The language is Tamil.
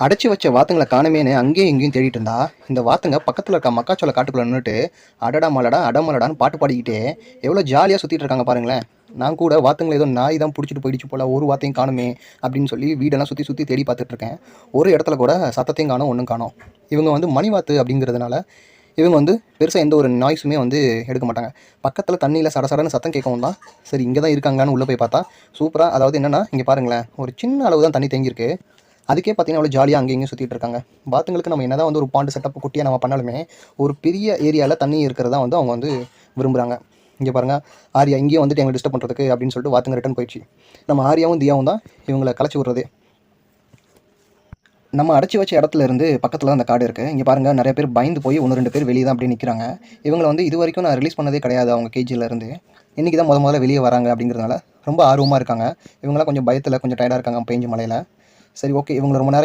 அடைச்சி வச்ச வாத்துங்களை காணுமேன்னு அங்கேயும் இங்கேயும் தேடிட்டு இருந்தா இந்த வாத்துங்க பக்கத்தில் இருக்க மக்காச்சோள காட்டுக்குள்ள நின்றுட்டு அடடா மலடா அடமலடான்னு பாட்டு பாடிக்கிட்டே எவ்வளோ ஜாலியாக சுற்றிட்டு இருக்காங்க பாருங்களேன். நான் கூட வாத்துங்களை ஏதோ நாய் தான் பிடிச்சிட்டு போயிடுச்சு போல, ஒரு வார்த்தையும் காணுமே அப்படின்னு சொல்லி வீடெல்லாம் சுற்றி சுற்றி தேடி பார்த்துட்டு இருக்கேன். ஒரு இடத்துல கூட சத்தத்தையும் காணோம், ஒன்றும் காணோம். இவங்க வந்து மணிவாத்து அப்படிங்கிறதுனால இவங்க வந்து பெருசாக எந்த ஒரு நாய்ஸுமே வந்து எடுக்க மாட்டாங்க. பக்கத்தில் தண்ணியில் சடசடன்னு சத்தம் கேட்கவும் தான் சரி இங்கே தான் இருக்காங்கன்னு உள்ளே போய் பார்த்தா சூப்பராக, அதாவது என்னென்னா இங்கே பாருங்களேன், ஒரு சின்ன அளவு தான் தண்ணி தேங்கியிருக்கு. அதுக்கே பார்த்தீங்கன்னா அவ்வளோ ஜாலியாக அங்கே இங்கேயும் சுற்றிட்டு இருக்காங்க. வாத்துங்களுக்கு நம்ம என்ன தான் வந்து ஒரு பாண்டு செட்டப் குட்டியாக நம்ம பண்ணாலுமே ஒரு பெரிய ஏரியாவில் தண்ணி இருக்கிறதா வந்து அவங்க வந்து விரும்புகிறாங்க. இங்கே பாருங்கள், ஆரியா இங்கேயும் வந்துட்டு எங்களை டிஸ்டர்ப் பண்ணுறதுக்கு அப்படின்னு சொல்லிட்டு வாத்துங்க ரிட்டன் போயிடுச்சு. நம்ம ஆரியாவும் தியாவும் தான் இவங்களை கலைச்சி விட்றது. நம்ம அடைச்சி வச்ச இடத்துல இருந்து பக்கத்தில் தான் அந்த காடு இருக்குது. இங்கே பாருங்கள், நிறைய பேர் பயந்து போய் 1-2 பேர் வெளியே தான் அப்படியே நிற்கிறாங்க. இவங்களை வந்து இது வரைக்கும் நான் ரிலீஸ் பண்ணதே கிடையாது அவங்க கேஜிலேருந்து. இன்றைக்கி தான் முதல்ல வெளியே வராங்க அப்படிங்கிறதுனால ரொம்ப ஆர்வமாக இருக்காங்க. இவங்களாம் கொஞ்சம் பயத்தில் கொஞ்சம் டயர்டாக இருக்காங்க பெஞ்ச மழையில். சரி ஓகே, இவங்களை ரொம்ப நேரம்